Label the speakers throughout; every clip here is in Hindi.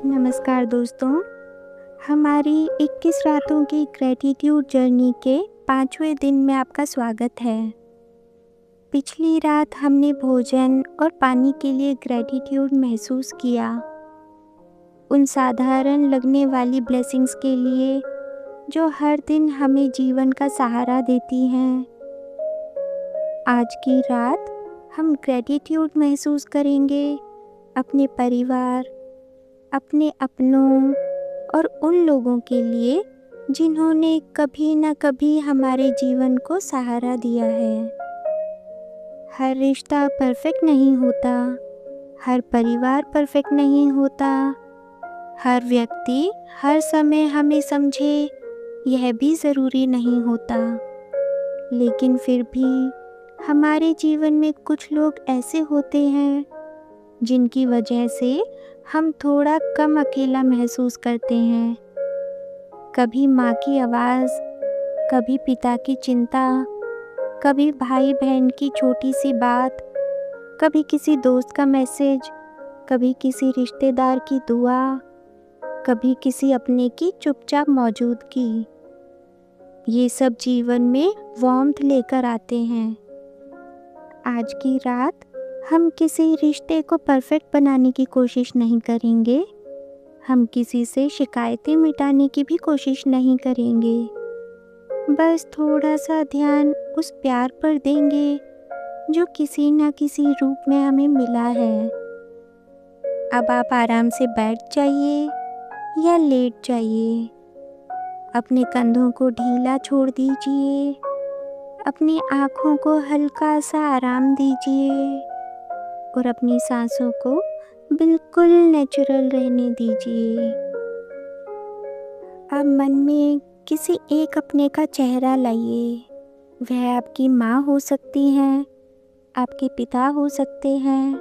Speaker 1: नमस्कार दोस्तों, हमारी 21 रातों की ग्रैटिट्यूड जर्नी के 5वें दिन में आपका स्वागत है। पिछली रात हमने भोजन और पानी के लिए ग्रैटिट्यूड महसूस किया, उन साधारण लगने वाली ब्लेसिंग्स के लिए जो हर दिन हमें जीवन का सहारा देती हैं। आज की रात हम ग्रैटिट्यूड महसूस करेंगे अपने परिवार, अपने अपनों और उन लोगों के लिए जिन्होंने कभी न कभी हमारे जीवन को सहारा दिया है। हर रिश्ता परफेक्ट नहीं होता, हर परिवार परफेक्ट नहीं होता, हर व्यक्ति हर समय हमें समझे यह भी ज़रूरी नहीं होता। लेकिन फिर भी हमारे जीवन में कुछ लोग ऐसे होते हैं जिनकी वजह से हम थोड़ा कम अकेला महसूस करते हैं। कभी माँ की आवाज़, कभी पिता की चिंता, कभी भाई बहन की छोटी सी बात, कभी किसी दोस्त का मैसेज, कभी किसी रिश्तेदार की दुआ, कभी किसी अपने की चुपचाप मौजूदगी। ये सब जीवन में वार्मथ लेकर आते हैं। आज की रात हम किसी रिश्ते को परफेक्ट बनाने की कोशिश नहीं करेंगे, हम किसी से शिकायतें मिटाने की भी कोशिश नहीं करेंगे। बस थोड़ा सा ध्यान उस प्यार पर देंगे जो किसी न किसी रूप में हमें मिला है। अब आप आराम से बैठ जाइए या लेट जाइए, अपने कंधों को ढीला छोड़ दीजिए, अपनी आँखों को हल्का सा आराम दीजिए और अपनी सांसों को बिल्कुल नेचुरल रहने दीजिए। अब मन में किसी एक अपने का चेहरा लाइए। वह आपकी माँ हो सकती हैं, आपके पिता हो सकते हैं,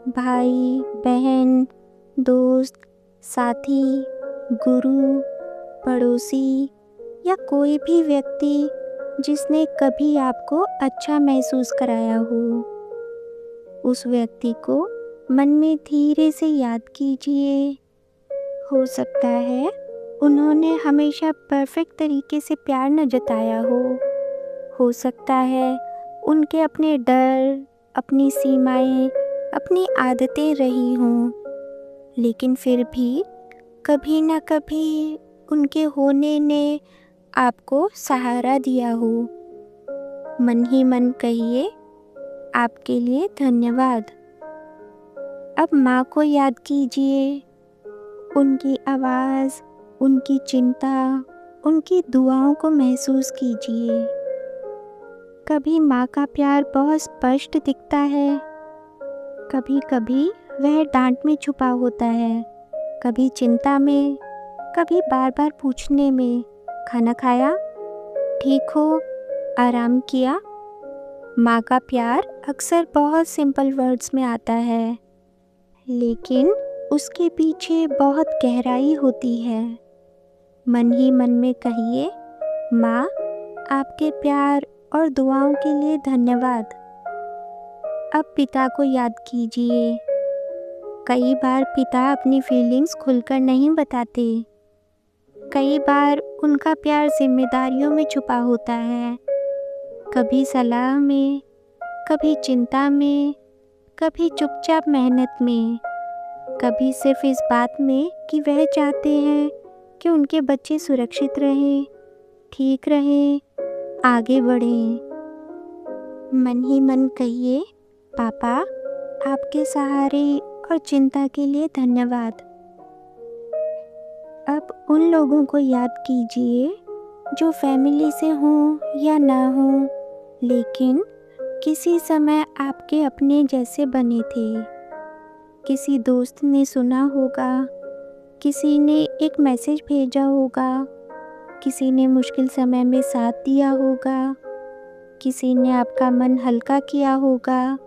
Speaker 1: भाई बहन, दोस्त, साथी, गुरु, पड़ोसी या कोई भी व्यक्ति जिसने कभी आपको अच्छा महसूस कराया हो। उस व्यक्ति को मन में धीरे से याद कीजिए। हो सकता है उन्होंने हमेशा परफेक्ट तरीके से प्यार न जताया हो सकता है उनके अपने डर, अपनी सीमाएं, अपनी आदतें रही हों, लेकिन फिर भी कभी ना कभी उनके होने ने आपको सहारा दिया हो। मन ही मन कहिए, आपके लिए धन्यवाद। अब माँ को याद कीजिए, उनकी आवाज़, उनकी चिंता, उनकी दुआओं को महसूस कीजिए। कभी माँ का प्यार बहुत स्पष्ट दिखता है, कभी कभी वह डांट में छुपा होता है, कभी चिंता में, कभी बार बार पूछने में, खाना खाया, ठीक हो, आराम किया। माँ का प्यार अक्सर बहुत सिंपल वर्ड्स में आता है, लेकिन उसके पीछे बहुत गहराई होती है। मन ही मन में कहिए, माँ, आपके प्यार और दुआओं के लिए धन्यवाद। अब पिता को याद कीजिए। कई बार पिता अपनी फीलिंग्स खुलकर नहीं बताते। कई बार उनका प्यार जिम्मेदारियों में छुपा होता है, कभी सलाह में, कभी चिंता में, कभी चुपचाप मेहनत में, कभी सिर्फ इस बात में कि वह चाहते हैं कि उनके बच्चे सुरक्षित रहें, ठीक रहें, आगे बढ़ें। मन ही मन कहिए, पापा, आपके सहारे और चिंता के लिए धन्यवाद। अब उन लोगों को याद कीजिए जो फैमिली से हों या ना हों, लेकिन किसी समय आपके अपने जैसे बने थे। किसी दोस्त ने सुना होगा, किसी ने एक मैसेज भेजा होगा, किसी ने मुश्किल समय में साथ दिया होगा, किसी ने आपका मन हल्का किया होगा,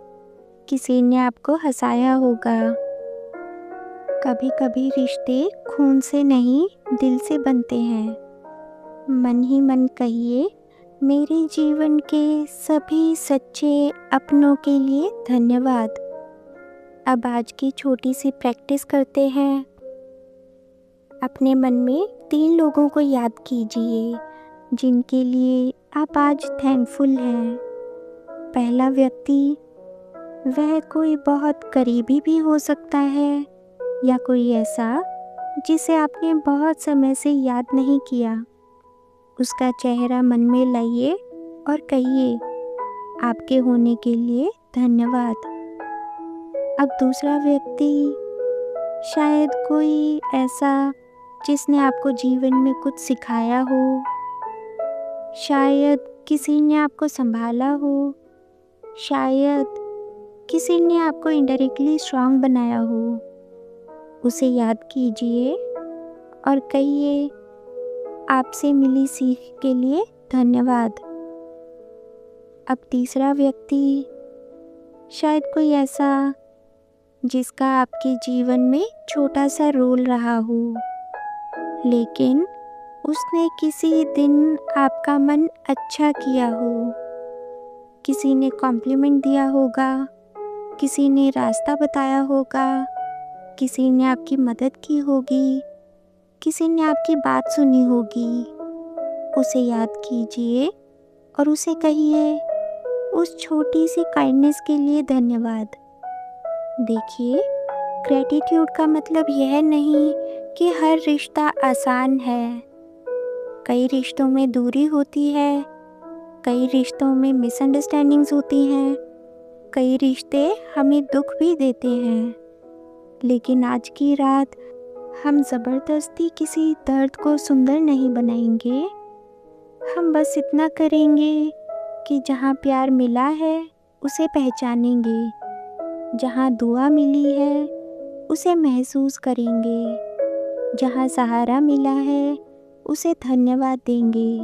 Speaker 1: किसी ने आपको हंसाया होगा। कभी कभी रिश्ते खून से नहीं, दिल से बनते हैं। मन ही मन कहिए, मेरे जीवन के सभी सच्चे अपनों के लिए धन्यवाद। अब आज की छोटी सी प्रैक्टिस करते हैं। अपने मन में 3 लोगों को याद कीजिए जिनके लिए आप आज थैंकफुल हैं। पहला व्यक्ति, वह कोई बहुत करीबी भी हो सकता है या कोई ऐसा जिसे आपने बहुत समय से याद नहीं किया। उसका चेहरा मन में लाइए और कहिए, आपके होने के लिए धन्यवाद। अब दूसरा व्यक्ति, शायद कोई ऐसा जिसने आपको जीवन में कुछ सिखाया हो, शायद किसी ने आपको संभाला हो, शायद किसी ने आपको इनडायरेक्टली स्ट्रांग बनाया हो। उसे याद कीजिए और कहिए, आपसे मिली सीख के लिए धन्यवाद। अब तीसरा व्यक्ति, शायद कोई ऐसा जिसका आपके जीवन में छोटा सा रोल रहा हो, लेकिन उसने किसी दिन आपका मन अच्छा किया हो। किसी ने कॉम्प्लीमेंट दिया होगा, किसी ने रास्ता बताया होगा, किसी ने आपकी मदद की होगी, किसी ने आपकी बात सुनी होगी। उसे याद कीजिए और उसे कहिए, उस छोटी सी काइंडनेस के लिए धन्यवाद। देखिए, ग्रैटिट्यूड का मतलब यह नहीं कि हर रिश्ता आसान है। कई रिश्तों में दूरी होती है, कई रिश्तों में मिसअंडरस्टैंडिंग्स होती हैं, कई रिश्ते हमें दुख भी देते हैं। लेकिन आज की रात हम ज़बरदस्ती किसी दर्द को सुंदर नहीं बनाएंगे। हम बस इतना करेंगे कि जहाँ प्यार मिला है उसे पहचानेंगे, जहाँ दुआ मिली है उसे महसूस करेंगे, जहाँ सहारा मिला है उसे धन्यवाद देंगे।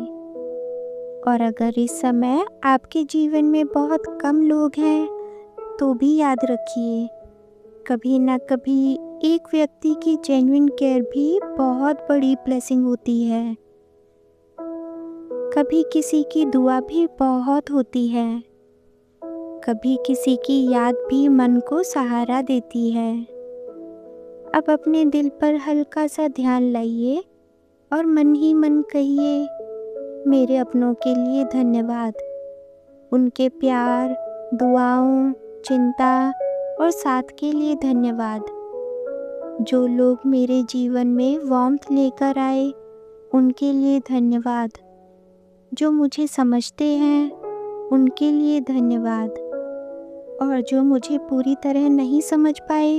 Speaker 1: और अगर इस समय आपके जीवन में बहुत कम लोग हैं तो भी याद रखिए, कभी ना कभी एक व्यक्ति की जेन्युइन केयर भी बहुत बड़ी ब्लेसिंग होती है। कभी किसी की दुआ भी बहुत होती है, कभी किसी की याद भी मन को सहारा देती है। अब अपने दिल पर हल्का सा ध्यान लाइए और मन ही मन कहिए, मेरे अपनों के लिए धन्यवाद। उनके प्यार, दुआओं, चिंता और साथ के लिए धन्यवाद। जो लोग मेरे जीवन में वार्मथ लेकर आए उनके लिए धन्यवाद। जो मुझे समझते हैं उनके लिए धन्यवाद, और जो मुझे पूरी तरह नहीं समझ पाए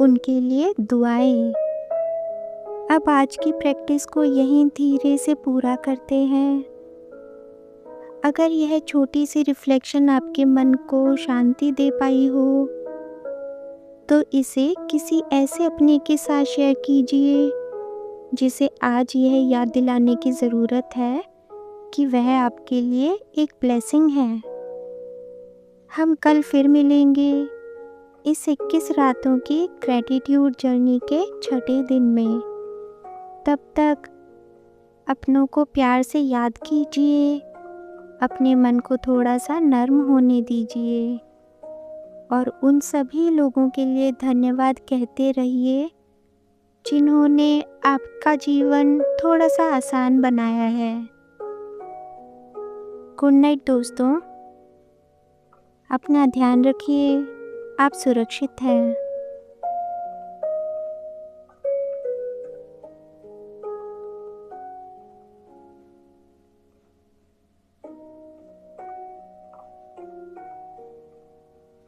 Speaker 1: उनके लिए दुआएं। अब आज की प्रैक्टिस को यहीं धीरे से पूरा करते हैं। अगर यह छोटी सी रिफ्लेक्शन आपके मन को शांति दे पाई हो तो इसे किसी ऐसे अपने के साथ शेयर कीजिए जिसे आज यह याद दिलाने की ज़रूरत है कि वह आपके लिए एक ब्लेसिंग है। हम कल फिर मिलेंगे इस 21 रातों की ग्रैटिट्यूड जर्नी के छठे दिन में। तब तक अपनों को प्यार से याद कीजिए, अपने मन को थोड़ा सा नर्म होने दीजिए और उन सभी लोगों के लिए धन्यवाद कहते रहिए जिन्होंने आपका जीवन थोड़ा सा आसान बनाया है। गुड नाइट दोस्तों, अपना ध्यान रखिए, आप सुरक्षित हैं।